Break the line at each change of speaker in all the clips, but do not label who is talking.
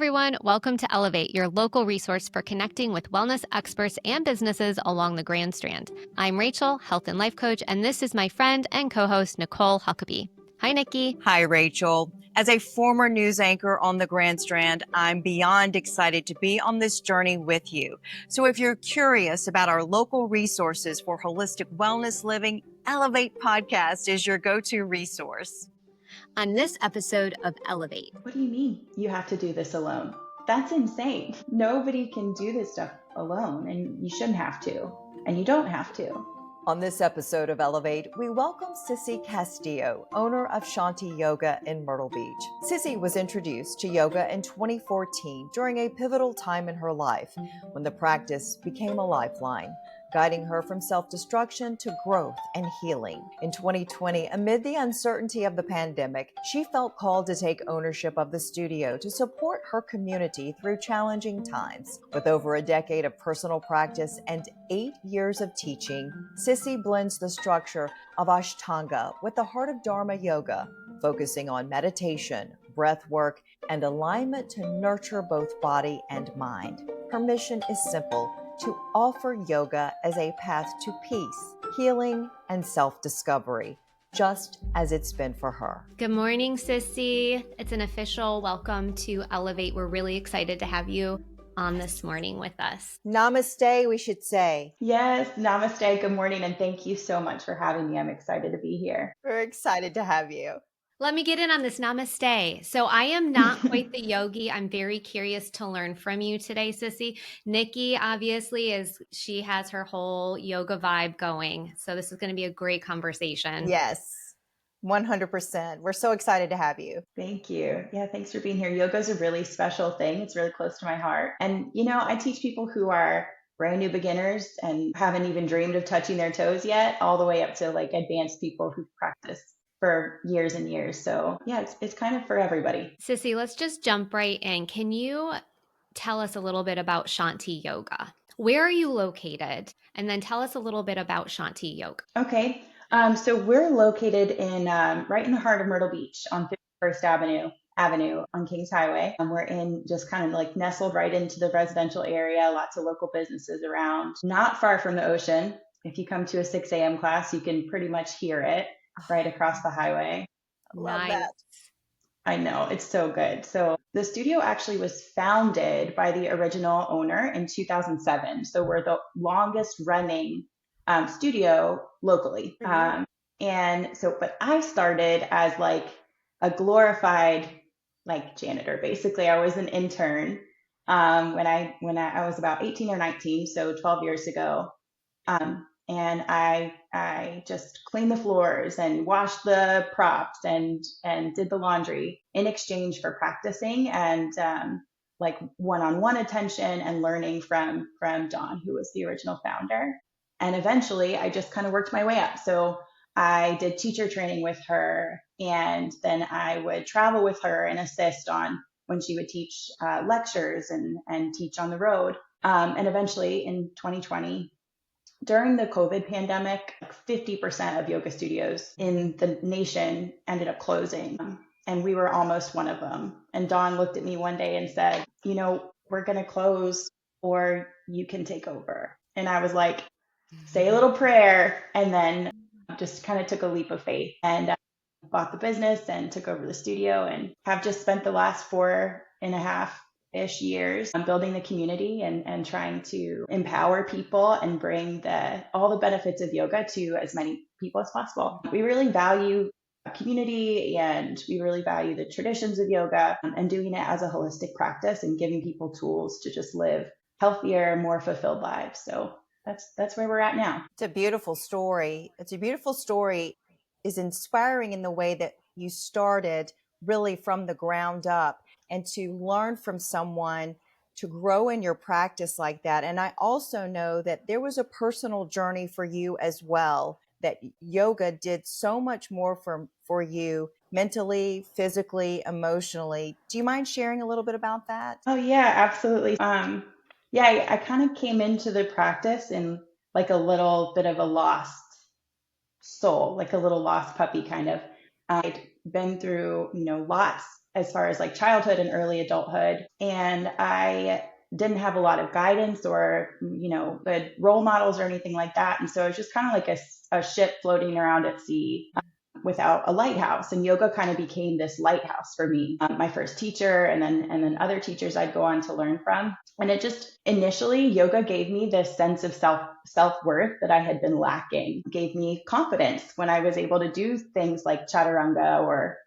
everyone. Welcome to Elevate, your local resource for connecting with wellness experts and businesses along the Grand Strand. I'm Rachel, health and life coach, and this is my friend and co-host, Nicole Huckabee. Hi, Nikki.
Hi, Rachel. As a former news anchor on the Grand Strand, I'm beyond excited to be on this journey with you. So if you're curious about our local resources for holistic wellness living, Elevate Podcast is your go-to resource.
On this episode of Elevate.
What do you mean you have to do this alone? That's insane. Nobody can do this stuff alone, and you shouldn't have to, and you don't have to.
On this episode of Elevate, we welcome Sissy Castillo, owner of Shanti Yoga in Myrtle Beach. Sissy was introduced to yoga in 2014 during a pivotal time in her life when the practice became a lifeline, guiding her from self-destruction to growth and healing. In 2020, amid the uncertainty of the pandemic, she felt called to take ownership of the studio to support her community through challenging times. With over a decade of personal practice and 8 years of teaching, Sissy blends the structure of Ashtanga with the heart of Dharma yoga, focusing on meditation, breath work, and alignment to nurture both body and mind. Her mission is simple: to offer yoga as a path to peace, healing, and self-discovery, just as it's been for her.
Good morning, Sissy. It's an official welcome to Elevate. We're really excited to have you on this morning with us.
Namaste, we should say.
Yes, namaste, good morning, and thank you so much for having me. I'm excited to be here.
We're excited to have you.
Let me get in on this namaste. So I am not quite the yogi. I'm very curious to learn from you today, Sissy. Nikki, obviously, she has her whole yoga vibe going. So this is going to be a great conversation.
Yes, 100%. We're so excited to have you.
Thank you. Yeah, thanks for being here. Yoga is a really special thing. It's really close to my heart. And, I teach people who are brand new beginners and haven't even dreamed of touching their toes yet, all the way up to like advanced people who practice for years and years. So yeah, it's kind of for everybody.
Sissy, let's just jump right in. Can you tell us a little bit about Shanti Yoga? Where are you located? And then tell us a little bit about Shanti Yoga.
Okay. So we're located in right in the heart of Myrtle Beach on 51st Avenue on Kings Highway. We're in just kind of like nestled right into the residential area, lots of local businesses around, not far from the ocean. If you come to a 6 a.m. class, you can pretty much hear it right across the highway.
Love that.
I know, it's so good. So the studio actually was founded by the original owner in 2007. So we're the longest running studio locally.
Mm-hmm.
But I started as like a glorified like janitor. Basically, I was an intern when I was about 18 or 19, so 12 years ago. And I just cleaned the floors and washed the props and did the laundry in exchange for practicing and like one-on-one attention and learning from Dawn, who was the original founder. And eventually I just kind of worked my way up. So I did teacher training with her, and then I would travel with her and assist on when she would teach lectures and teach on the road. And eventually in 2020, during the COVID pandemic, 50% of yoga studios in the nation ended up closing, and we were almost one of them. And Dawn looked at me one day and said, we're going to close or you can take over. And I was like, say a little prayer, and then just kind of took a leap of faith and bought the business and took over the studio, and have just spent the last 4.5-ish years building the community and trying to empower people and bring all the benefits of yoga to as many people as possible. We really value community, and we really value the traditions of yoga and doing it as a holistic practice and giving people tools to just live healthier, more fulfilled lives. So that's where we're at now.
It's a beautiful story. Is inspiring in the way that you started really from the ground up, and to learn from someone to grow in your practice like that. And I also know that there was a personal journey for you as well, that yoga did so much more for you mentally, physically, emotionally. Do you mind sharing a little bit about that?
Oh yeah, absolutely. I kind of came into the practice in like a little bit of a lost soul, like a little lost puppy kind of. I'd been through, lots as far as like childhood and early adulthood. And I didn't have a lot of guidance or, good role models or anything like that. And so it was just kind of like a ship floating around at sea without a lighthouse. And yoga kind of became this lighthouse for me. My first teacher, and then other teachers I'd go on to learn from. And it just initially, yoga gave me this sense of self-worth that I had been lacking. It gave me confidence when I was able to do things like chaturanga or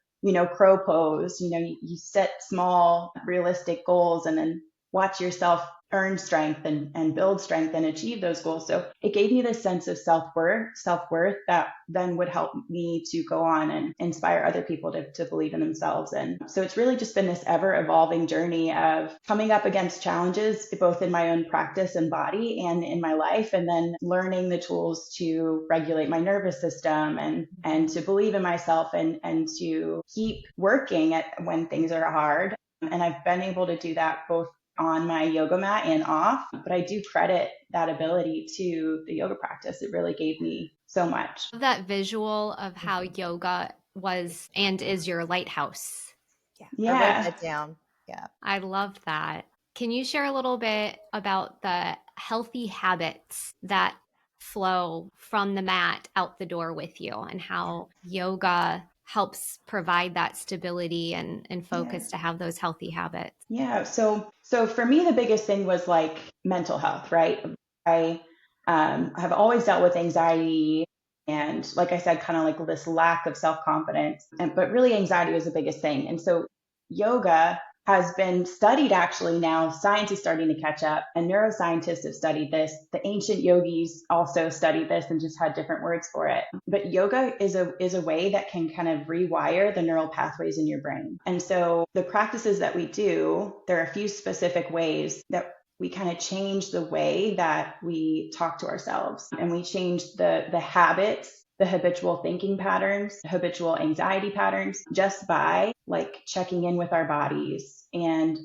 crow pose. You set small, realistic goals and then watch yourself earn strength and build strength and achieve those goals. So it gave me this sense of self-worth that then would help me to go on and inspire other people to believe in themselves. And so it's really just been this ever evolving journey of coming up against challenges, both in my own practice and body and in my life, and then learning the tools to regulate my nervous system and to believe in myself and to keep working at when things are hard. And I've been able to do that both on my yoga mat and off, but I do credit that ability to the yoga practice. It really gave me so much.
That visual of how yoga was and is your lighthouse.
I wrote
Yeah.
that down. Yeah.
I love that. Can you share a little bit about the healthy habits that flow from the mat out the door with you and how yoga helps provide that stability and
Yeah.
focus to have those healthy habits?
Yeah. So for me, the biggest thing was like mental health, right? I have always dealt with anxiety and, like I said, kind of like this lack of self-confidence. But really, anxiety was the biggest thing. And so yoga has been studied actually now. Science is starting to catch up, and neuroscientists have studied this. The ancient yogis also studied this and just had different words for it. But yoga is a way that can kind of rewire the neural pathways in your brain. And so the practices that we do, there are a few specific ways that we kind of change the way that we talk to ourselves, and we change the habits, the habitual thinking patterns, habitual anxiety patterns, just by like checking in with our bodies and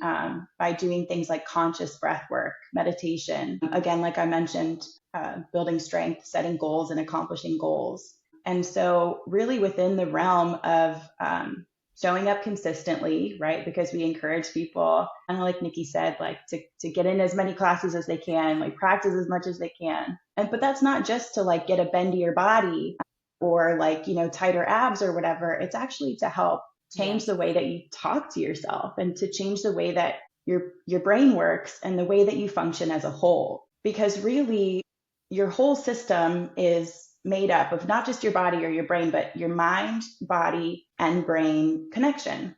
by doing things like conscious breath work, meditation. Again, like I mentioned, building strength, setting goals, and accomplishing goals. And so, really, within the realm of showing up consistently, right? Because we encourage people, kind of like Nikki said, like to get in as many classes as they can, like practice as much as they can. But that's not just to like get a bendier body or like, tighter abs or whatever. It's actually to help change the way that you talk to yourself and to change the way that your brain works and the way that you function as a whole. Because really, your whole system is made up of not just your body or your brain, but your mind, body, and brain connection.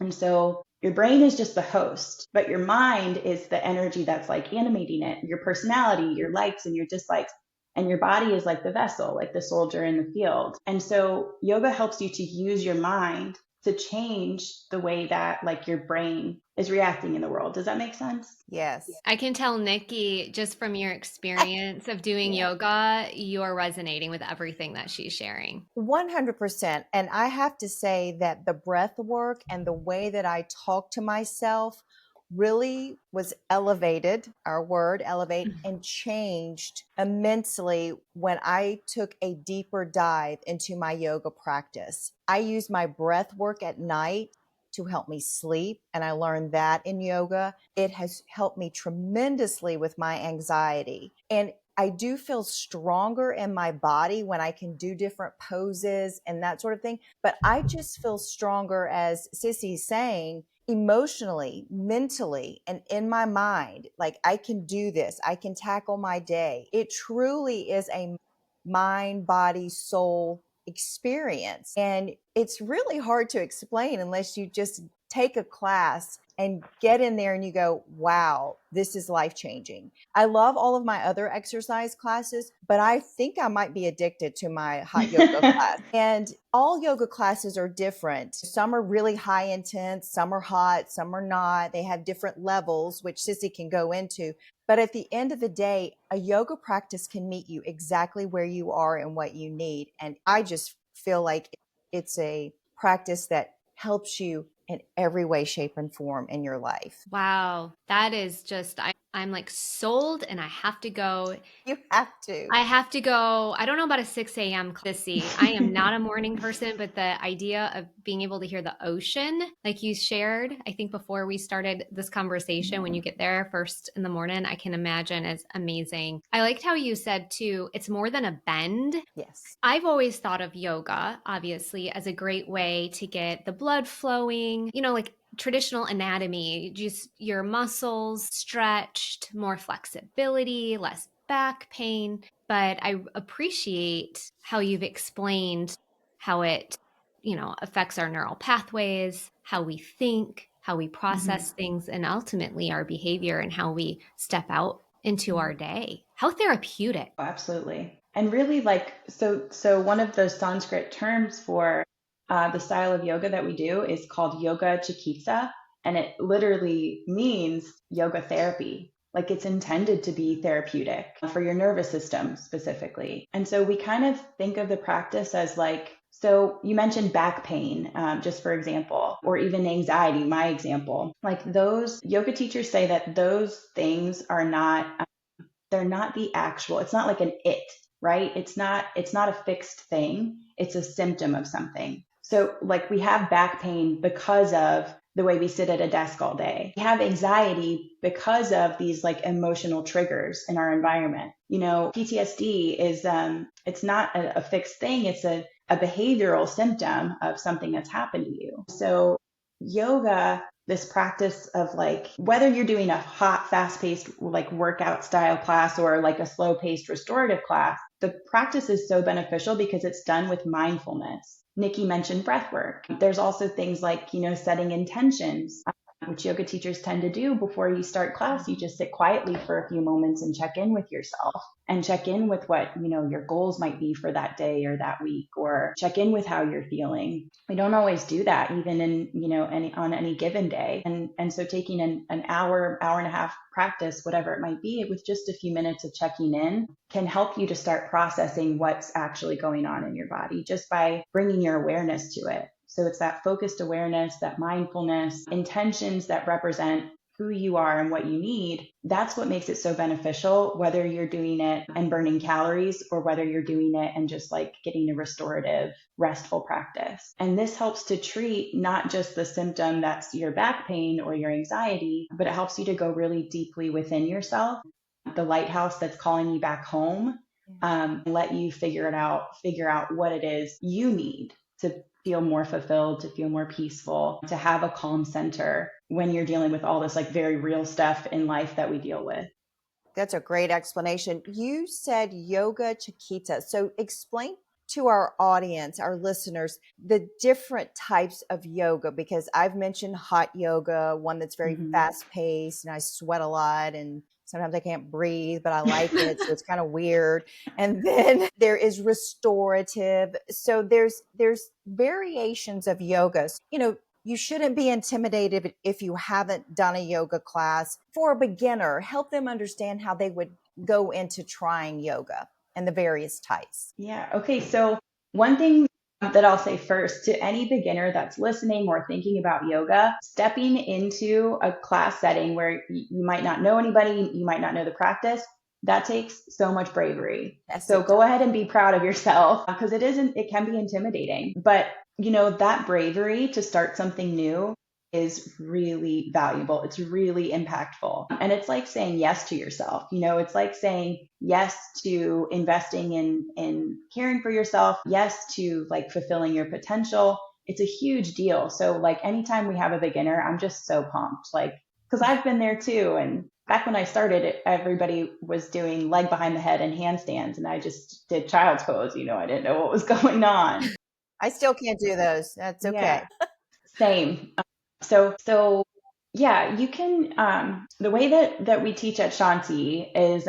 And so your brain is just the host, but your mind is the energy that's like animating it, your personality, your likes and your dislikes. And your body is like the vessel, like the soldier in the field. And so yoga helps you to use your mind to change the way that like your brain is reacting in the world. Does that make sense?
Yes.
I can tell, Nikki, just from your experience of doing
Yeah.
yoga, you're resonating with everything that she's sharing.
100%. And I have to say that the breath work and the way that I talk to myself really was elevated, our word elevate, and changed immensely when I took a deeper dive into my yoga practice. I use my breath work at night to help me sleep, and I learned that in yoga. It has helped me tremendously with my anxiety. And I do feel stronger in my body when I can do different poses and that sort of thing. But I just feel stronger, as Sissy's saying, emotionally, mentally, and in my mind. Like I can do this. I can tackle my day. It truly is a mind, body, soul experience. And it's really hard to explain unless you just take a class and get in there and you go, wow, this is life changing. I love all of my other exercise classes, but I think I might be addicted to my hot yoga class. And all yoga classes are different. Some are really high intense, some are hot, some are not. They have different levels, which Sissy can go into. But at the end of the day, a yoga practice can meet you exactly where you are and what you need. And I just feel like it's a practice that helps you in every way, shape, and form in your life.
Wow, that is just, I'm like sold and I have to go.
You have to.
I have to go. I don't know about a 6 a.m. Sissy. I am not a morning person, but the idea of being able to hear the ocean, like you shared, I think before we started this conversation, when you get there first in the morning, I can imagine is amazing. I liked how you said too, it's more than a bend.
Yes.
I've always thought of yoga, obviously, as a great way to get the blood flowing, like traditional anatomy, just your muscles stretched, more flexibility, less back pain. But I appreciate how you've explained how it, affects our neural pathways, how we think, how we
Mhm.
process things, and ultimately our behavior and how we step out into our day. How therapeutic.
Oh, absolutely. And really like so one of the Sanskrit terms for the style of yoga that we do is called yoga chikitsa, and it literally means yoga therapy. Like it's intended to be therapeutic for your nervous system specifically. And so we kind of think of the practice as like, so you mentioned back pain, just for example, or even anxiety, my example. Like those yoga teachers say that those things are not they're not the actual, it's not like an it, right? It's not a fixed thing. It's a symptom of something. So like we have back pain because of the way we sit at a desk all day. We have anxiety because of these like emotional triggers in our environment. PTSD is it's not a fixed thing. It's a behavioral symptom of something that's happened to you. So yoga, this practice of like whether you're doing a hot, fast-paced like workout style class or like a slow-paced restorative class, the practice is so beneficial because it's done with mindfulness. Nikki mentioned breath work. There's also things like, setting intentions, which yoga teachers tend to do before you start class. You just sit quietly for a few moments and check in with yourself and check in with what, your goals might be for that day or that week, or check in with how you're feeling. We don't always do that even in, on any given day. And so taking an hour and a half practice, whatever it might be, with just a few minutes of checking in can help you to start processing what's actually going on in your body just by bringing your awareness to it. So it's that focused awareness, that mindfulness, intentions that represent who you are and what you need. That's what makes it so beneficial, whether you're doing it and burning calories or whether you're doing it and just like getting a restorative, restful practice. And this helps to treat not just the symptom that's your back pain or your anxiety, but it helps you to go really deeply within yourself, the lighthouse that's calling you back home, let you figure out what it is you need to feel more fulfilled, to feel more peaceful, to have a calm center when you're dealing with all this like very real stuff in life that we deal with.
That's a great explanation. You said yoga chiquita. So explain to our audience, our listeners, the different types of yoga, because I've mentioned hot yoga, one that's very
Mm-hmm.
fast paced and I sweat a lot and sometimes I can't breathe, but I like it. So it's kind of weird. And then there is restorative. So there's variations of yogas. You shouldn't be intimidated if you haven't done a yoga class. For a beginner, help them understand how they would go into trying yoga and the various types.
Yeah. Okay. So one thing that I'll say first to any beginner that's listening or thinking about yoga, stepping into a class setting where you might not know anybody, you might not know the practice, that takes so much bravery.
Yes,
So
it
go
does.
ahead and be proud of yourself because it can be intimidating, but that bravery to start something new is really valuable. It's really impactful. And it's like saying yes to yourself. It's like saying yes to investing in caring for yourself, yes to like fulfilling your potential. It's a huge deal. So like anytime we have a beginner, I'm just so pumped. Like, because I've been there too. And back when I started, everybody was doing leg behind the head and handstands, and I just did child's pose. I didn't know what was going on.
I still can't do those. That's
Yeah.
okay.
Same. So yeah, you can, the way that we teach at Shanti is,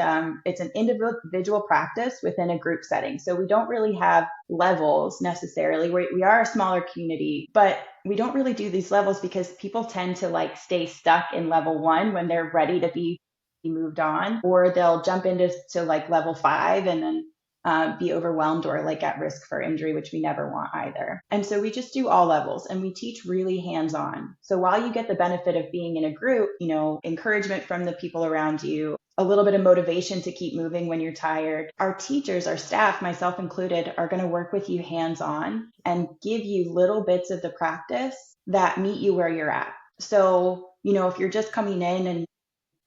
it's an individual practice within a group setting. So we don't really have levels necessarily. We are a smaller community, but we don't really do these levels because people tend to like stay stuck in level one when they're ready to be moved on, or they'll jump into like level 5 and then be overwhelmed or like at risk for injury, which we never want either. And so we just do all levels and we teach really hands-on. So while you get the benefit of being in a group, encouragement from the people around you, a little bit of motivation to keep moving when you're tired, our teachers, our staff, myself included, are going to work with you hands-on and give you little bits of the practice that meet you where you're at. So, if you're just coming in and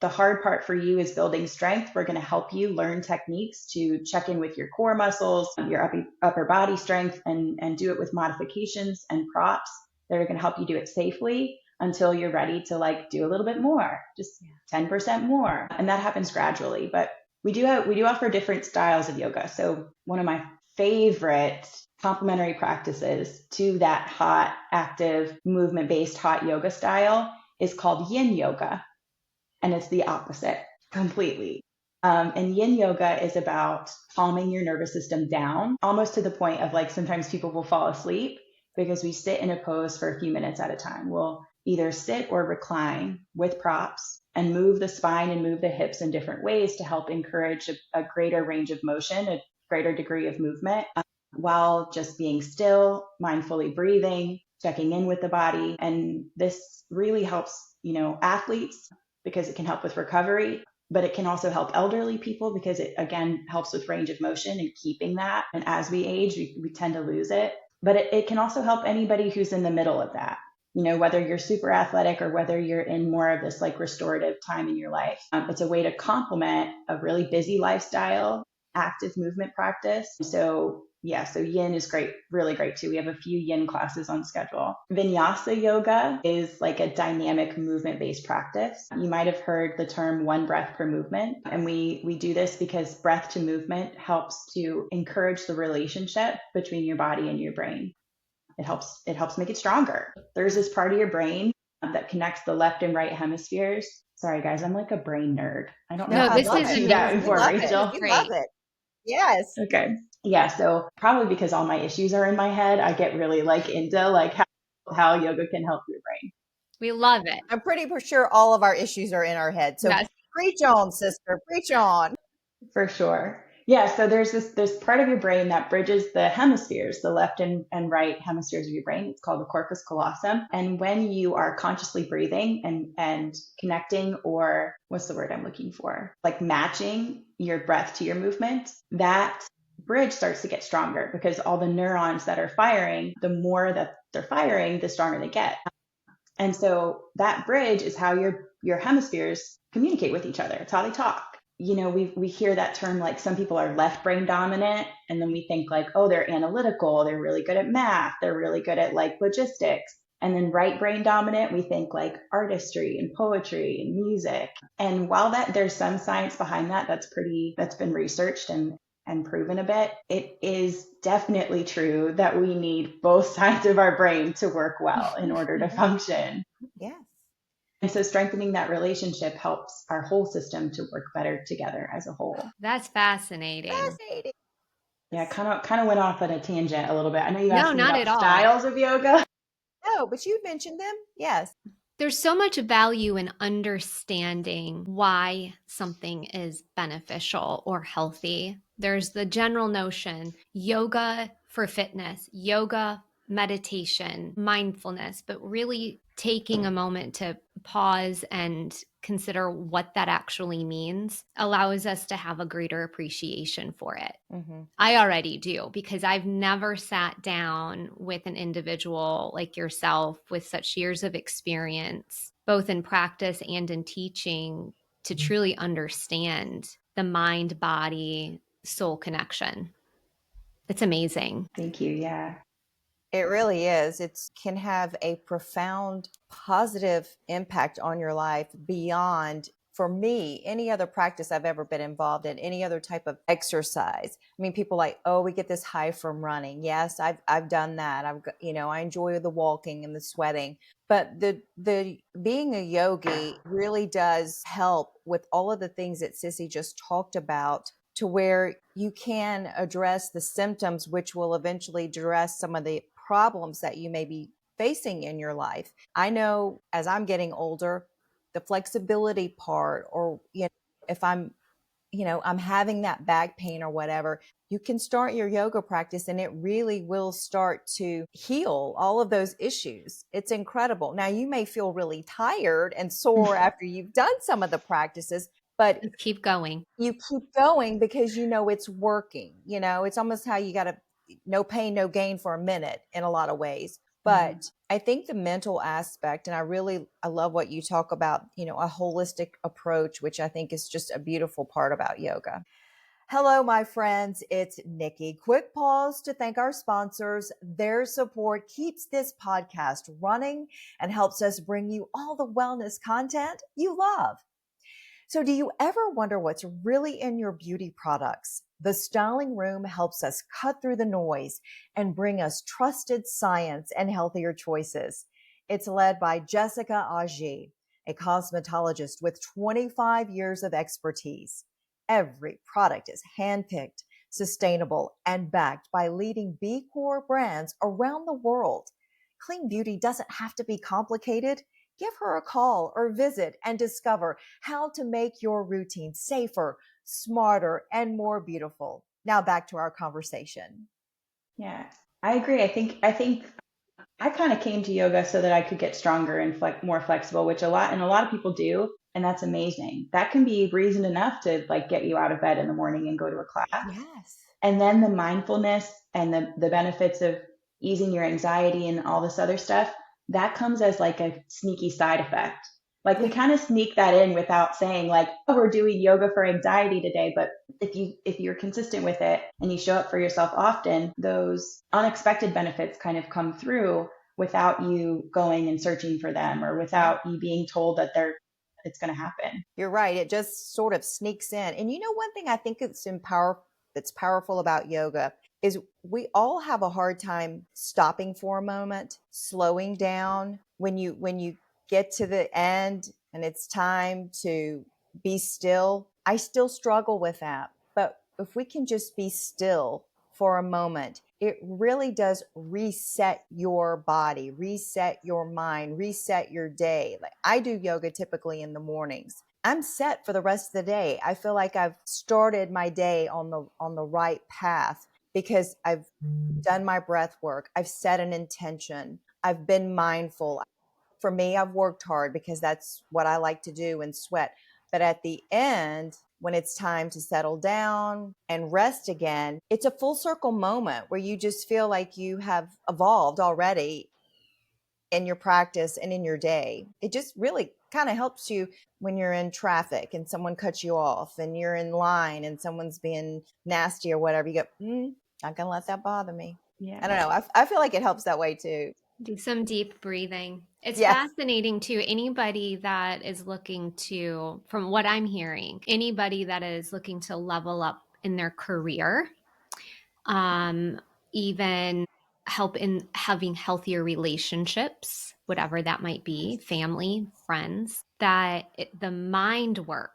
the hard part for you is building strength, we're going to help you learn techniques to check in with your core muscles, your upper body strength, and do it with modifications and props that are going to help you do it safely until you're ready to do a little bit more, just 10% more. And that happens gradually. But we do offer different styles of yoga. So one of my favorite complementary practices to that hot, active, movement-based hot yoga style is called yin yoga. And it's the opposite completely. And yin yoga is about calming your nervous system down, almost to the point of sometimes people will fall asleep because we sit in a pose for a few minutes at a time. We'll either sit or recline with props and move the spine and move the hips in different ways to help encourage a greater range of motion, a greater degree of movement, while just being still, mindfully breathing, checking in with the body. And this really helps, athletes, because it can help with recovery, but it can also help elderly people because it, again, helps with range of motion and keeping that. And as we age, we tend to lose it. But it can also help anybody who's in the middle of that, whether you're super athletic or whether you're in more of this restorative time in your life. It's a way to complement a really busy lifestyle, active movement practice. So yin is great, really great too. We have a few yin classes on schedule. Vinyasa yoga is like a dynamic movement-based practice. You might have heard the term one breath per movement. And we do this because breath to movement helps to encourage the relationship between your body and your brain. It helps make it stronger. There's this part of your brain that connects the left and right hemispheres. Sorry guys, I'm like a brain nerd. I don't know
No,
if
this
I
is
told you that
amazing.
before, Rachel.
We love it. Yes.
Okay. Yeah. So probably because all my issues are in my head, I get really into how yoga can help your brain.
We love it.
I'm pretty sure all of our issues are in our head. So
Yes.
preach on, sister. Preach on.
For sure. Yeah. So there's this part of your brain that bridges the hemispheres, the left and right hemispheres of your brain. It's called the corpus callosum. And when you are consciously breathing and connecting, or what's the word I'm looking for? Matching your breath to your movement, that bridge starts to get stronger because all the neurons that are firing, the more that they're firing, the stronger they get. And so that bridge is how your hemispheres communicate with each other. It's how they talk. We hear that term, some people are left brain dominant, and then we think oh, they're analytical, they're really good at math, they're really good at logistics. And then right brain dominant, we think artistry and poetry and music. And while there's some science behind that's been researched and proven a bit, it is definitely true that we need both sides of our brain to work well in order to function.
Yes.
And so strengthening that relationship helps our whole system to work better together as a whole.
That's fascinating.
Fascinating.
Yeah, kind of went off on a tangent a little bit. I know you
No,
asked me
not
about
at all.
styles of yoga.
No, but you mentioned them. Yes.
There's so much value in understanding why something is beneficial or healthy. There's the general notion, yoga for fitness, yoga, meditation, mindfulness, but really taking a moment to pause and consider what that actually means allows us to have a greater appreciation for it.
Mm-hmm.
I already do, because I've never sat down with an individual like yourself with such years of experience, both in practice and in teaching, to truly understand the mind, body, soul connection. It's amazing.
Thank you. Yeah.
It really is. It can have a profound positive impact on your life beyond, for me, any other practice I've ever been involved in, any other type of exercise. I mean, people we get this high from running. Yes, I've done that. I enjoy the walking and the sweating, but the being a yogi really does help with all of the things that Sissy just talked about, to where you can address the symptoms, which will eventually address some of the problems that you may be facing in your life. I know as I'm getting older, the flexibility part, or if I'm I'm having that back pain or whatever, you can start your yoga practice and it really will start to heal all of those issues. It's incredible. Now, you may feel really tired and sore after you've done some of the practices, but
Just keep going.
you keep going because it's working. It's almost how you got to no pain, no gain for a minute in a lot of ways. But I think the mental aspect, and I love what you talk about, a holistic approach, which I think is just a beautiful part about yoga. Hello, my friends. It's Nikki. Quick pause to thank our sponsors. Their support keeps this podcast running and helps us bring you all the wellness content you love. So do you ever wonder what's really in your beauty products? The Styling Room helps us cut through the noise and bring us trusted science and healthier choices. It's led by Jessica Agee, a cosmetologist with 25 years of expertise. Every product is handpicked, sustainable, and backed by leading B Corp brands around the world. Clean beauty doesn't have to be complicated. Give her a call or visit and discover how to make your routine safer, smarter, and more beautiful. Now back to our conversation.
Yeah, I agree. I think I kind of came to yoga so that I could get stronger and more flexible, which a lot of people do, and that's amazing. That can be reason enough to like get you out of bed in the morning and go to a class.
Yes.
And then the mindfulness and the benefits of easing your anxiety and all this other stuff, that comes as like a sneaky side effect. Like we
Yeah.
kind of sneak that in without saying like, oh, we're doing yoga for anxiety today. But if you're consistent with it and you show up for yourself often, those unexpected benefits kind of come through without you going and searching for them or without you being told that it's going to happen.
You're right. It just sort of sneaks in. And one thing I think that's powerful about yoga is we all have a hard time stopping for a moment, slowing down when you get to the end and it's time to be still. I still struggle with that. But if we can just be still for a moment, it really does reset your body, reset your mind, reset your day. Like I do yoga typically in the mornings. I'm set for the rest of the day. I feel like I've started my day on the right path because I've done my breath work. I've set an intention. I've been mindful. For me, I've worked hard because that's what I like to do and sweat. But at the end, when it's time to settle down and rest again, it's a full circle moment where you just feel like you have evolved already in your practice and in your day. It just really kind of helps you when you're in traffic and someone cuts you off and you're in line and someone's being nasty or whatever. You go, not going to let that bother me.
Yeah.
I don't know. I feel like it helps that way too.
Do some deep breathing. It's
Yes.
fascinating too. Anybody that is looking to, from what I'm hearing, anybody that is looking to level up in their career, even help in having healthier relationships, whatever that might be, family, friends, the mind work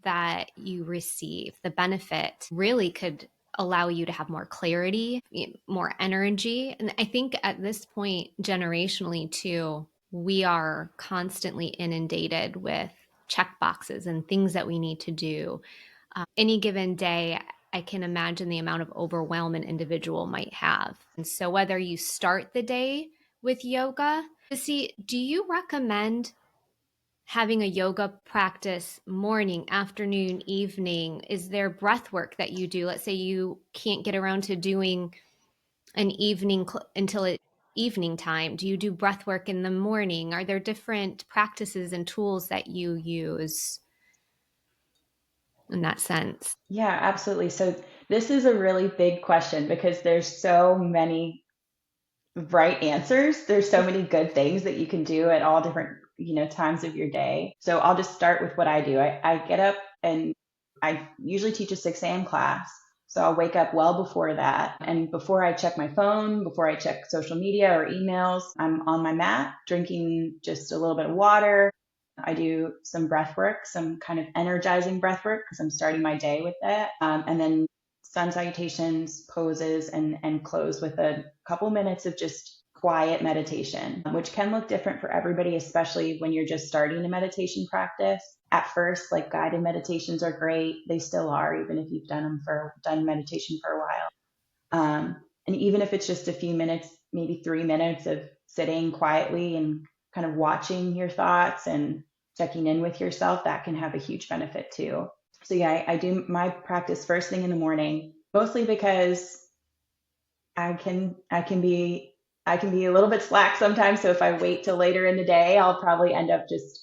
that you receive, the benefit really could allow you to have more clarity, more energy. And I think at this point, generationally too, we are constantly inundated with check boxes and things that we need to do. Any given day, I can imagine the amount of overwhelm an individual might have. And so, whether you start the day with yoga, do you recommend having a yoga practice morning, afternoon, evening? Is there breath work that you do? Let's say you can't get around to doing an evening until evening time. Do you do breath work in the morning? Are there different practices and tools that you use in that sense?
Yeah, absolutely. So this is a really big question because there's so many right answers. There's so many good things that you can do at all different, times of your day. So I'll just start with what I do. I get up and I usually teach a 6 a.m. class. So I'll wake up well before that. And before I check my phone, before I check social media or emails, I'm on my mat drinking just a little bit of water. I do some breath work, some kind of energizing breath work because I'm starting my day with that. And then sun salutations, poses, and close with a couple minutes of just quiet meditation, which can look different for everybody, especially when you're just starting a meditation practice. At first, like guided meditations are great. They still are, even if you've done meditation for a while. And even if it's just a few minutes, maybe 3 minutes of sitting quietly and kind of watching your thoughts and checking in with yourself, that can have a huge benefit too. So yeah, I do my practice first thing in the morning, mostly because I can be a little bit slack sometimes. So if I wait till later in the day, I'll probably end up just,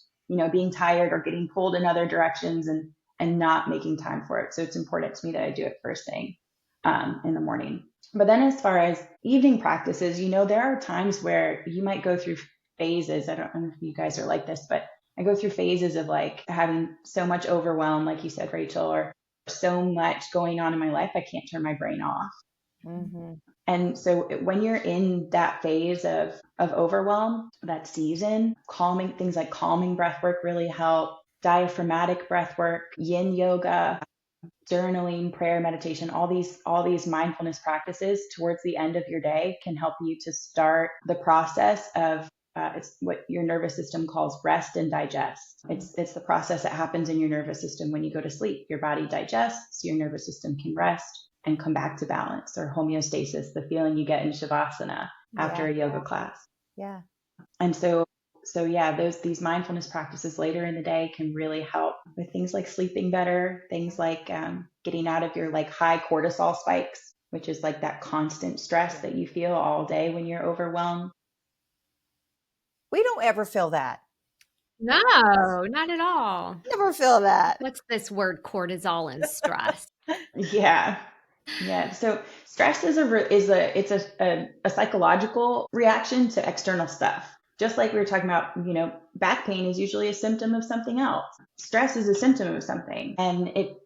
being tired or getting pulled in other directions and not making time for it. So it's important to me that I do it first thing in the morning. But then as far as evening practices, there are times where you might go through phases. I don't know if you guys are like this, but I go through phases of like having so much overwhelm, like you said, Rachel, or so much going on in my life, I can't turn my brain off. Mm-hmm. And so when you're in that phase of overwhelm, that season, things like calming breath work really help. Diaphragmatic breath work, yin yoga, journaling, prayer, meditation, all these mindfulness practices towards the end of your day can help you to start the process of it's what your nervous system calls rest and digest. It's the process that happens in your nervous system when you go to sleep. Your body digests, your nervous system can rest and come back to balance, or homeostasis, the feeling you get in shavasana after a yoga class.
Yeah.
And so yeah, these mindfulness practices later in the day can really help with things like sleeping better, things like getting out of your like high cortisol spikes, which is like that constant stress that you feel all day when you're overwhelmed.
We don't ever feel that.
No, not at all.
Never feel that.
What's this word cortisol and stress?
Yeah. Yeah. So stress is a psychological reaction to external stuff. Just like we were talking about, back pain is usually a symptom of something else. Stress is a symptom of something,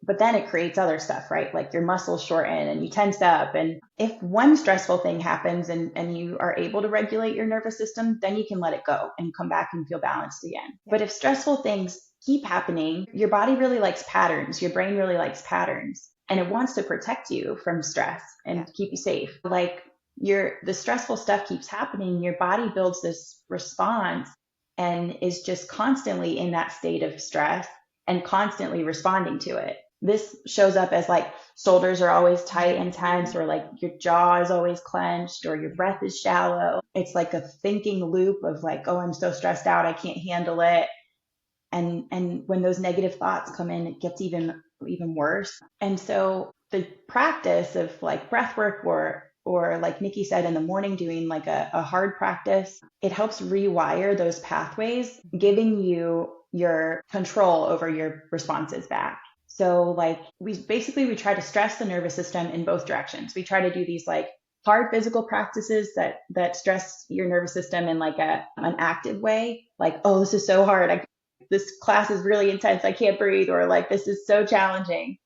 but then it creates other stuff, right? Like your muscles shorten and you tense up. And if one stressful thing happens and you are able to regulate your nervous system, then you can let it go and come back and feel balanced again. Yeah. But if stressful things keep happening, your body really likes patterns. Your brain really likes patterns. And it wants to protect you from stress and keep you safe. Like the stressful stuff keeps happening, your body builds this response and is just constantly in that state of stress and constantly responding to it. This shows up as like shoulders are always tight and tense, or like your jaw is always clenched, or your breath is shallow. It's like a thinking loop of like, oh, I'm so stressed out, I can't handle it. And when those negative thoughts come in, it gets even worse. And so the practice of like breath work or like Nikki said in the morning, doing like a hard practice, it helps rewire those pathways, giving you your control over your responses back. So like we try to stress the nervous system in both directions. We try to do these like hard physical practices that stress your nervous system in like an active way. Like, oh, this is so hard. This class is really intense. I can't breathe. Or like, this is so challenging.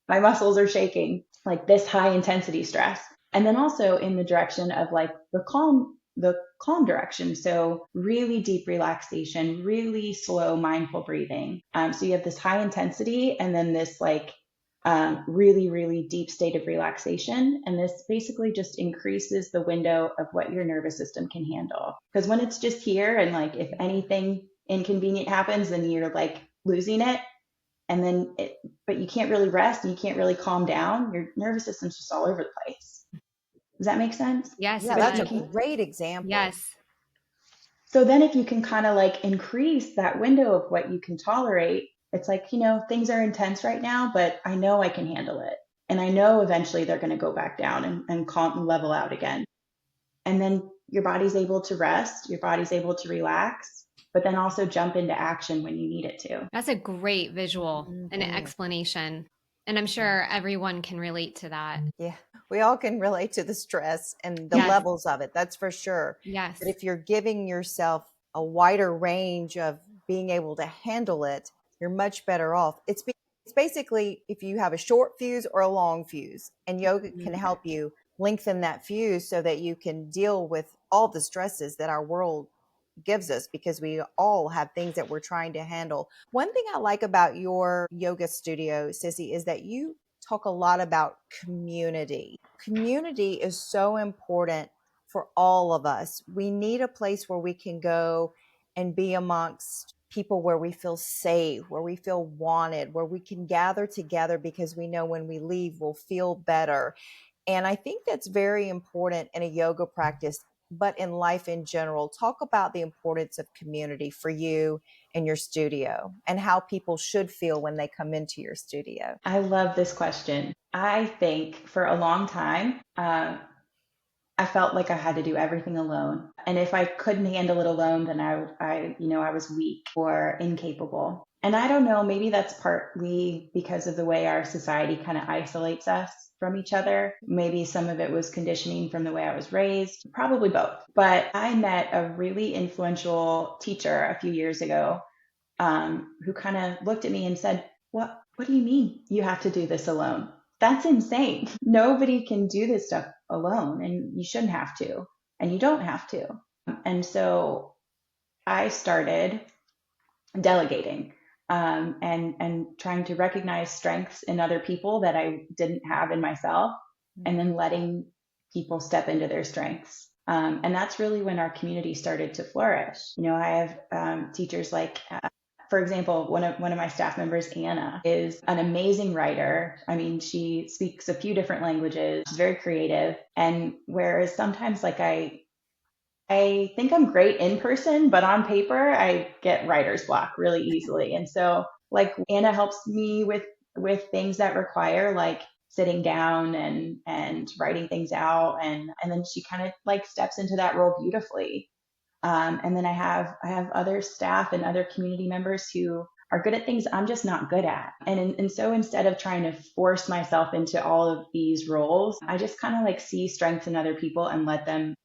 My muscles are shaking. Like this high intensity stress. And then also in the direction of like the calm direction. So really deep relaxation, really slow, mindful breathing. So you have this high intensity and then this like really, really deep state of relaxation. And this basically just increases the window of what your nervous system can handle. Because when it's just here and like if anything inconvenient happens, then you're like losing it. And then but you can't really rest and you can't really calm down. Your nervous system's just all over the place. Does that make sense?
Yes.
Yeah, that's a great example.
Yes.
So then if you can kind of like increase that window of what you can tolerate, it's like, things are intense right now, but I know I can handle it. And I know eventually they're going to go back down and calm and level out again. And then your body's able to rest, your body's able to relax, but then also jump into action when you need it to.
That's a great visual and an explanation. And I'm sure everyone can relate to that.
Yeah, we all can relate to the stress and the levels of it. That's for sure.
Yes.
But if you're giving yourself a wider range of being able to handle it, you're much better off. It's basically if you have a short fuse or a long fuse, and yoga can help you lengthen that fuse so that you can deal with all the stresses that our world gives us, because we all have things that we're trying to handle. One thing I like about your yoga studio, Sissy, is that you talk a lot about community. Community is so important for all of us. We need a place where we can go and be amongst people where we feel safe, where we feel wanted, where we can gather together because we know when we leave, we'll feel better. And I think that's very important in a yoga practice, but in life in general. Talk about the importance of community for you in your studio and how people should feel when they come into your studio.
I love this question. I think for a long time, I felt like I had to do everything alone. And if I couldn't handle it alone, then I was weak or incapable. And I don't know, maybe that's partly because of the way our society kind of isolates us from each other. Maybe some of it was conditioning from the way I was raised, probably both. But I met a really influential teacher a few years ago, who kind of looked at me and said, what do you mean you have to do this alone? That's insane. Nobody can do this stuff alone, and you shouldn't have to, and you don't have to. And so I started delegating, and trying to recognize strengths in other people that I didn't have in myself, and then letting people step into their strengths. And that's really when our community started to flourish. I have teachers like, for example, one of my staff members, Anna, is an amazing writer. I mean, she speaks a few different languages. She's very creative. And whereas sometimes like I think I'm great in person, but on paper, I get writer's block really easily. And so like Anna helps me with things that require like sitting down and writing things out. And then she kind of like steps into that role beautifully. And then I have other staff and other community members who are good at things I'm just not good at. And so instead of trying to force myself into all of these roles, I just kind of like see strengths in other people and let them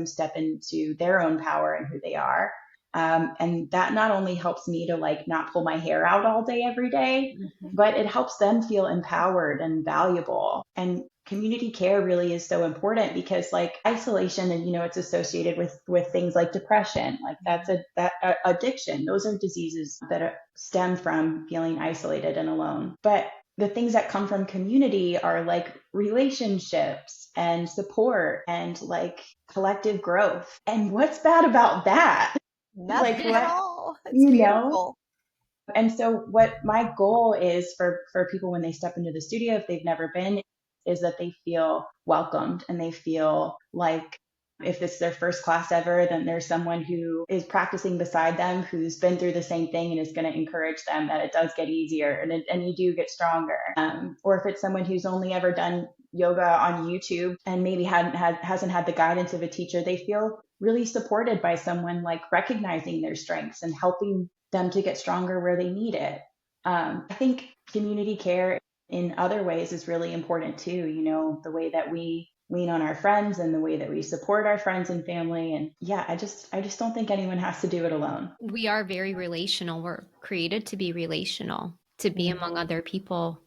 step into their own power and who they are. And that not only helps me to like not pull my hair out all day every day, but it helps them feel empowered and valuable. And community care really is so important because like isolation and, it's associated with things like depression, like that addiction. Those are diseases that stem from feeling isolated and alone. But the things that come from community are like relationships and support and like collective growth. And what's bad about that?
Nothing
Like
at
what,
all. It's
you know?
beautiful.
And so what my goal is for people when they step into the studio, if they've never been, is that they feel welcomed and they feel like if it's their first class ever, then there's someone who is practicing beside them who's been through the same thing and is going to encourage them that it does get easier and you do get stronger. Or if it's someone who's only ever done yoga on YouTube and maybe hasn't had the guidance of a teacher, they feel really supported by someone like recognizing their strengths and helping them to get stronger where they need it. I think community care in other ways is really important too. The way that we lean on our friends and the way that we support our friends and family. And yeah, I just don't think anyone has to do it alone.
We are very relational. We're created to be relational, to be among other people.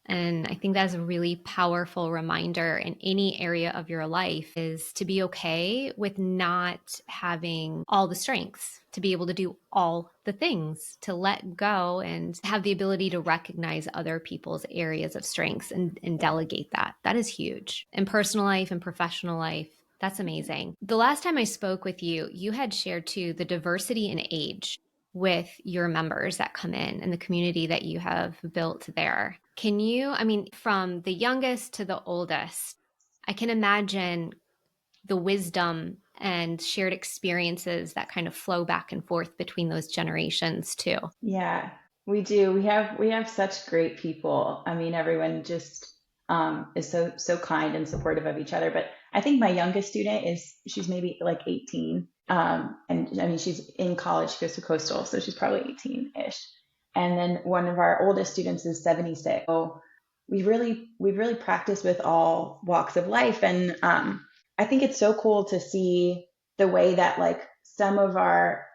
And I think that's a really powerful reminder in any area of your life is to be okay with not having all the strengths, to be able to do all the things, to let go and have the ability to recognize other people's areas of strengths and delegate that. That is huge in personal life and professional life. That's amazing. The last time I spoke with you, you had shared too the diversity in age with your members that come in and the community that you have built there. Can you, from the youngest to the oldest, I can imagine the wisdom and shared experiences that kind of flow back and forth between those generations too.
Yeah, we do. We have such great people. I mean, everyone just is so kind and supportive of each other. But I think my youngest student she's maybe like 18. And I mean, she's in college, she goes to Coastal, so she's probably 18-ish. And then one of our oldest students is 76. So we've really practiced with all walks of life. And I think it's so cool to see the way that like some of our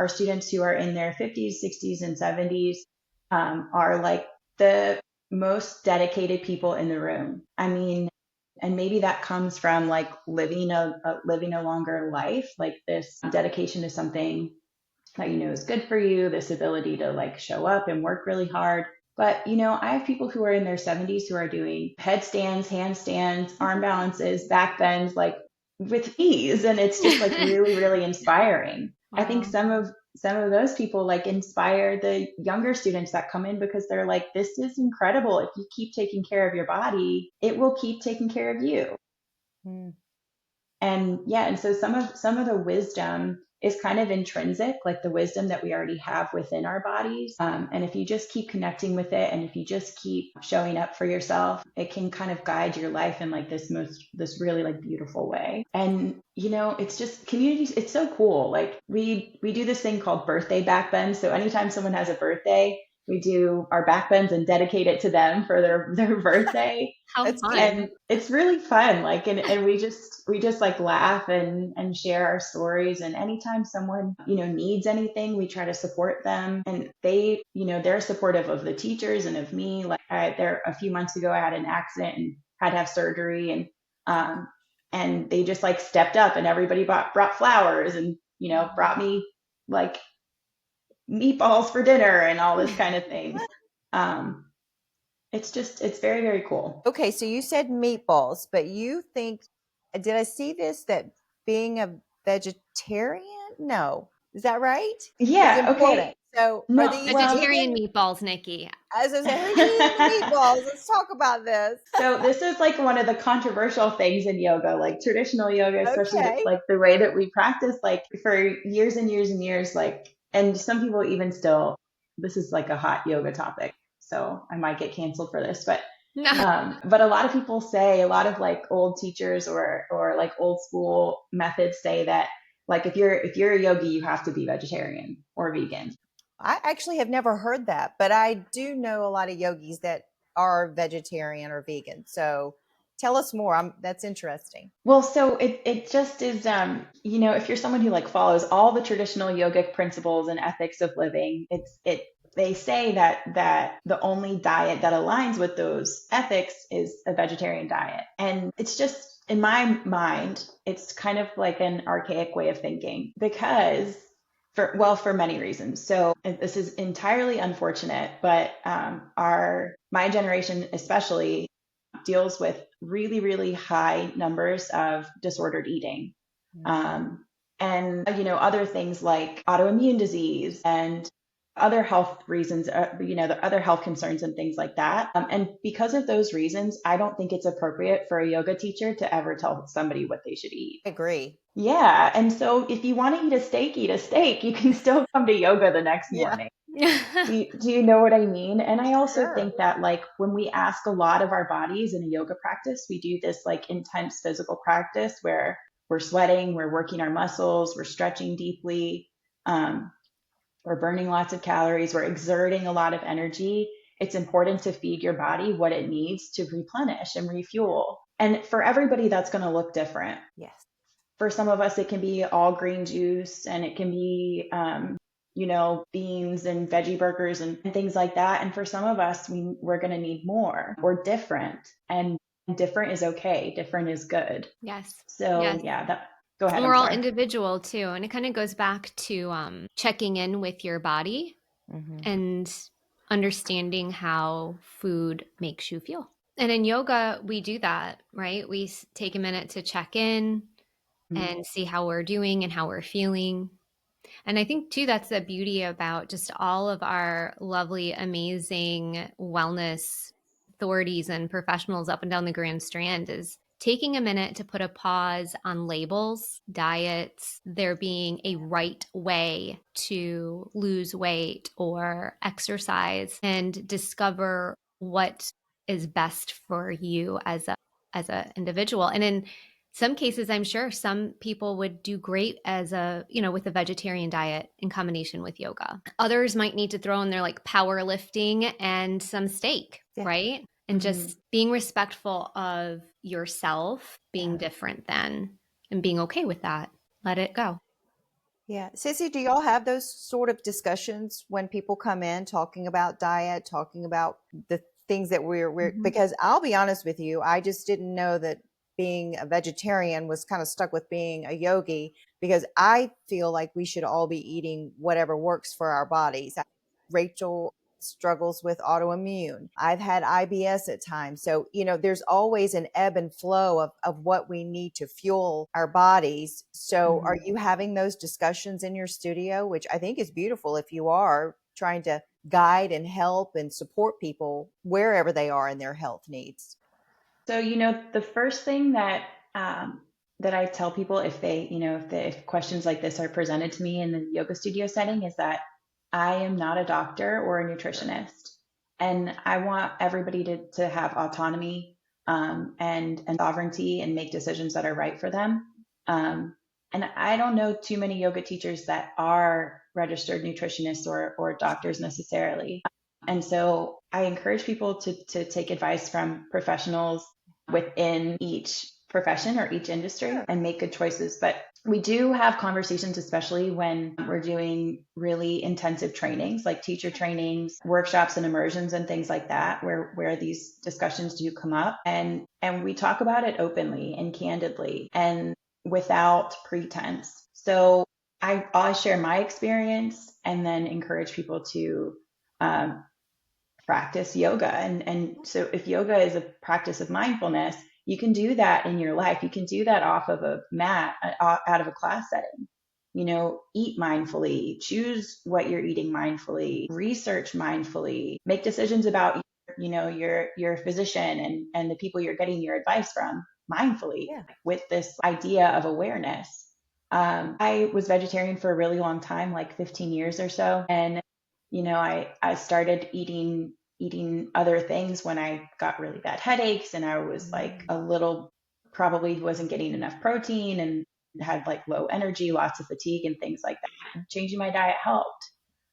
students who are in their 50s, 60s, and 70s are like the most dedicated people in the room. I mean, and maybe that comes from like living a longer life, like this dedication to something that is good for you, this ability to like show up and work really hard. But I have people who are in their 70s who are doing headstands, handstands, arm balances, back bends, like with ease, and it's just like really, really inspiring. I think
Wow.
some of those people like inspire the younger students that come in because they're like, this is incredible. If you keep taking care of your body, it will keep taking care of you.
Mm.
And yeah, and so some of the wisdom is kind of intrinsic, like the wisdom that we already have within our bodies. And if you just keep connecting with it, and if you just keep showing up for yourself, it can kind of guide your life in like this really like beautiful way. And it's just communities. It's so cool. Like we do this thing called birthday back bends. So anytime someone has a birthday, we do our back bends and dedicate it to them for their birthday.
How
That's cute.
fun.
And it's really fun, like, and we just like laugh and share our stories, and anytime someone needs anything, we try to support them, and they're supportive of the teachers and of me. Like there a few months ago, I had an accident and had to have surgery, and they just like stepped up, and everybody brought flowers, and brought me like meatballs for dinner and all this kind of things. um it's very, very cool.
Okay, so you said meatballs, but you think, did I see this that being a vegetarian? No. Is that right? It's
Yeah,
important.
okay.
So are
No,
these
well,
Vegetarian
vegan?
meatballs, Nikki.
As I said, who's eating the meatballs? Let's talk about this.
so this is like one of the controversial things in yoga, like traditional yoga, especially
Okay.
like the way that we practice, like for years and years and years, like, and some people even still, this is like a hot yoga topic, so I might get canceled for this, but
No.
but a lot of people say, a lot of like old teachers or like old school methods say that like if you're a yogi, you have to be vegetarian or vegan.
I actually have never heard that, but I do know a lot of yogis that are vegetarian or vegan. So tell us more. That's interesting.
Well, so it just is, if you're someone who like follows all the traditional yogic principles and ethics of living, they say that the only diet that aligns with those ethics is a vegetarian diet. And it's just, in my mind, it's kind of like an archaic way of thinking, because for many reasons. So this is entirely unfortunate, but my generation especially deals with really, really high numbers of disordered eating. Um, and, other things like autoimmune disease and other health reasons, the other health concerns and things like that. And because of those reasons, I don't think it's appropriate for a yoga teacher to ever tell somebody what they should eat.
I agree.
Yeah. And so if you want to eat a steak, eat a steak. You can still come to yoga the next
Yeah.
morning. Do you know what I mean? And I also
Sure.
think that like when we ask a lot of our bodies in a yoga practice, we do this like intense physical practice where we're sweating, we're working our muscles, we're stretching deeply, um, we're burning lots of calories, we're exerting a lot of energy. It's important to feed your body what it needs to replenish and refuel. And for everybody, that's going to look different.
Yes.
For some of us, it can be all green juice, and it can be, beans and veggie burgers and things like that. And for some of us, we're going to need more or different. And different is okay. Different is good.
Yes.
So
Yes.
yeah, go ahead.
And
I'm
we're all
sorry.
individual too. And it kind of goes back to checking in with your body
Hmm.
and understanding how food makes you feel. And in yoga, we do that, right? We take a minute to check in and see how we're doing and how we're feeling. And I think too, that's the beauty about just all of our lovely, amazing wellness authorities and professionals up and down the Grand Strand is taking a minute to put a pause on labels, diets, there being a right way to lose weight or exercise, and discover what is best for you as a individual. And in some cases, I'm sure some people would do great as with a vegetarian diet in combination with yoga. Others might need to throw in their like powerlifting and some steak,
Yeah.
right? And
Mhm.
just being respectful of yourself, being
Yeah.
different then, and being okay with that. Let it go.
Yeah. Sissy, do y'all have those sort of discussions when people come in talking about diet, talking about the things that we're
Mhm.
because I'll be honest with you, I just didn't know that being a vegetarian was kind of stuck with being a yogi because I feel like we should all be eating whatever works for our bodies. Rachel struggles with autoimmune. I've had IBS at times. So, there's always an ebb and flow of what we need to fuel our bodies. So are you having those discussions in your studio, which I think is beautiful if you are trying to guide and help and support people wherever they are in their health needs?
So, the first thing that that I tell people if they, if questions like this are presented to me in the yoga studio setting is that I am not a doctor or a nutritionist, and I want everybody to have autonomy and sovereignty and make decisions that are right for them. And I don't know too many yoga teachers that are registered nutritionists or doctors necessarily. And so I encourage people to take advice from professionals within each profession or each industry and make good choices. But we do have conversations, especially when we're doing really intensive trainings, like teacher trainings, workshops and immersions and things like that, where these discussions do come up. And we talk about it openly and candidly and without pretense. So I always share my experience and then encourage people to practice yoga. And so if yoga is a practice of mindfulness, you can do that in your life. You can do that off of a mat, out of a class setting. Eat mindfully, choose what you're eating mindfully, research mindfully, make decisions about, your physician and the people you're getting your advice from mindfully with this idea of awareness. I was vegetarian for a really long time, like 15 years or so. And, I started eating other things when I got really bad headaches and I was like probably wasn't getting enough protein and had like low energy, lots of fatigue and things like that. Changing my diet helped.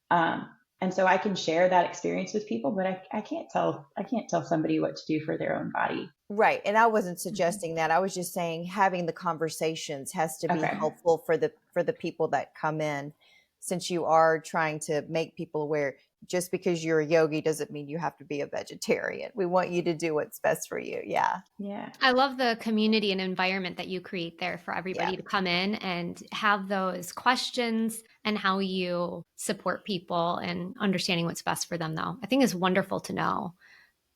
And so I can share that experience with people, but I can't tell somebody what to do for their own body.
Right. And I wasn't suggesting that. I was just saying having the conversations has to be helpful for the people that come in, since you are trying to make people aware. Just because you're a yogi doesn't mean you have to be a vegetarian. We want you to do what's best for you. Yeah.
Yeah.
I love the community and environment that you create there for everybody to come in and have those questions and how you support people and understanding what's best for them, though. I think it's wonderful to know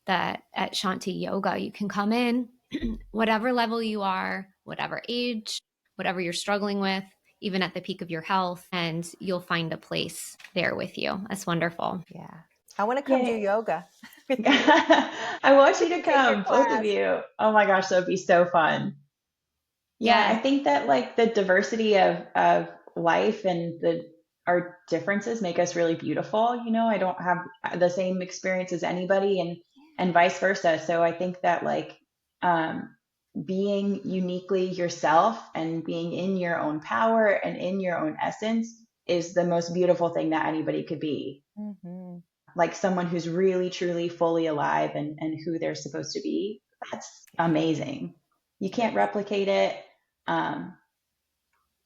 that at Shanti Yoga, you can come in, whatever level you are, whatever age, whatever you're struggling with, even at the peak of your health, and you'll find a place there with you. That's wonderful.
Yeah. I want to come do yoga.
I want you to come, both of you. Oh my gosh, that would be so fun. Yeah, I think that like the diversity of life and our differences make us really beautiful. I don't have the same experience as anybody and vice versa. So I think that like being uniquely yourself and being in your own power and in your own essence is the most beautiful thing that anybody could be. Like someone who's really, truly, fully alive and who they're supposed to be. That's amazing. You can't replicate it. And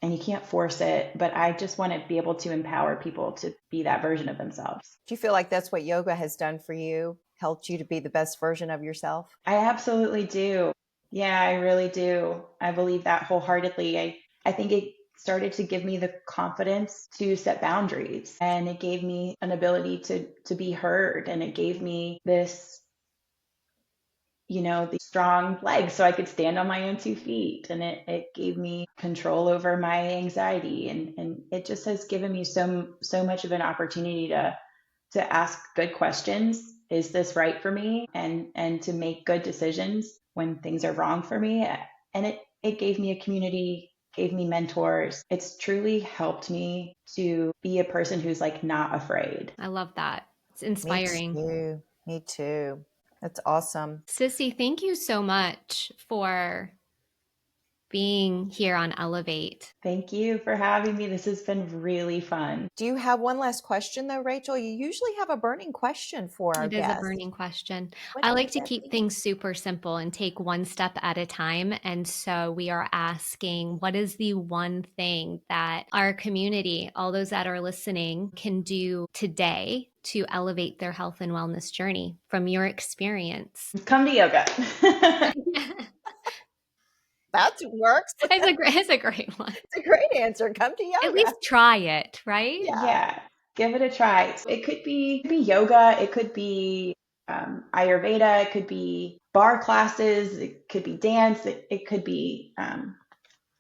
you can't force it, but I just want to be able to empower people to be that version of themselves.
Do you feel like that's what yoga has done for you? Helped you to be the best version of yourself?
I absolutely do. Yeah, I really do. I believe that wholeheartedly. I think it started to give me the confidence to set boundaries, and it gave me an ability to be heard, and it gave me this, the strong legs so I could stand on my own 2 feet, and it gave me control over my anxiety, and it just has given me so much of an opportunity to ask good questions. Is this right for me? And to make good decisions when things are wrong for me. And it gave me a community, gave me mentors. It's truly helped me to be a person who's like not afraid.
I love that. It's inspiring.
Me too. That's awesome.
Sissy, thank you so much for being here on Elevate.
Thank you for having me. This has been really fun.
Do you have one last question though, Rachel? You usually have a burning question for our guests.
It is a burning question. I like to keep things super simple and take one step at a time. And so we are asking, what is the one thing that our community, all those that are listening, can do today to elevate their health and wellness journey from your experience?
Come to yoga.
That works.
It's a great one.
It's a great answer. Come to yoga.
At least try it, right?
Yeah. Give it a try. It could be yoga, it could be Ayurveda, it could be bar classes, it could be dance, it could be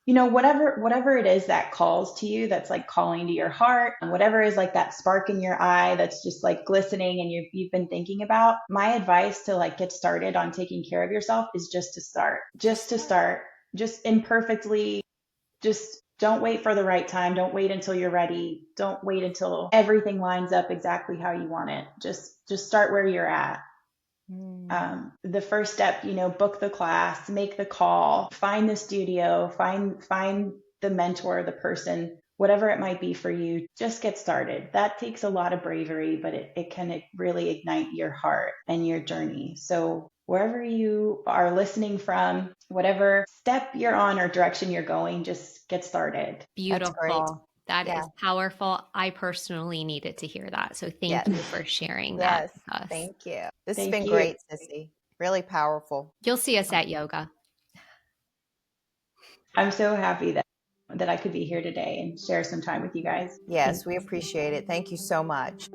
whatever it is that calls to you, that's like calling to your heart, and whatever is like that spark in your eye that's just like glistening and you've been thinking about. My advice to like get started on taking care of yourself is just to start. Just imperfectly. Just don't wait for the right time. Don't wait until you're ready. Don't wait until everything lines up exactly how you want it. Just start where you're at. The first step, book the class, make the call, find the studio, find the mentor, the person, whatever it might be for you. Just get started. That takes a lot of bravery, but it can really ignite your heart and your journey. So wherever you are listening from, whatever step you're on or direction you're going, just get started.
Beautiful. That is powerful. I personally needed to hear that. So thank you for sharing that with us.
Thank you. This has
Thank
been
you.
great, Sissy. Really powerful.
You'll see us at yoga.
I'm so happy that I could be here today and share some time with you guys.
Yes, we appreciate it. Thank you so much.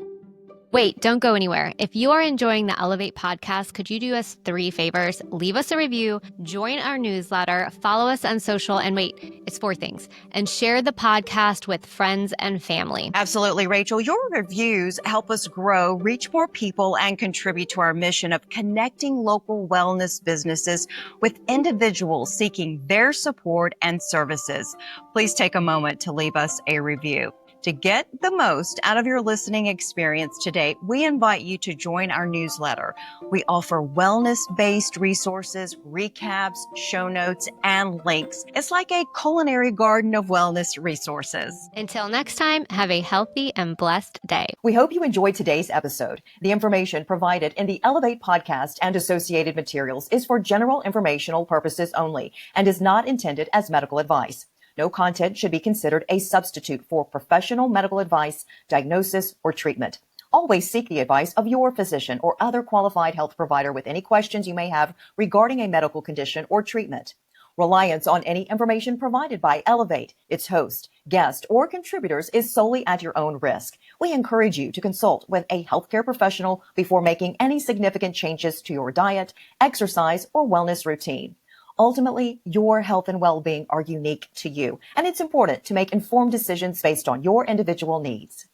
Wait, don't go anywhere. If you are enjoying the Elevate podcast, could you do us 3 favors? Leave us a review, join our newsletter, follow us on social, and wait, it's 4 things, and share the podcast with friends and family.
Absolutely, Rachel. Your reviews help us grow, reach more people, and contribute to our mission of connecting local wellness businesses with individuals seeking their support and services. Please take a moment to leave us a review. To get the most out of your listening experience today, we invite you to join our newsletter. We offer wellness-based resources, recaps, show notes, and links. It's like a culinary garden of wellness resources.
Until next time, have a healthy and blessed day.
We hope you enjoyed today's episode. The information provided in the Elevate podcast and associated materials is for general informational purposes only and is not intended as medical advice. No content should be considered a substitute for professional medical advice, diagnosis, or treatment. Always seek the advice of your physician or other qualified health provider with any questions you may have regarding a medical condition or treatment. Reliance on any information provided by Elevate, its host, guest, or contributors is solely at your own risk. We encourage you to consult with a healthcare professional before making any significant changes to your diet, exercise, or wellness routine. Ultimately, your health and well-being are unique to you, and it's important to make informed decisions based on your individual needs.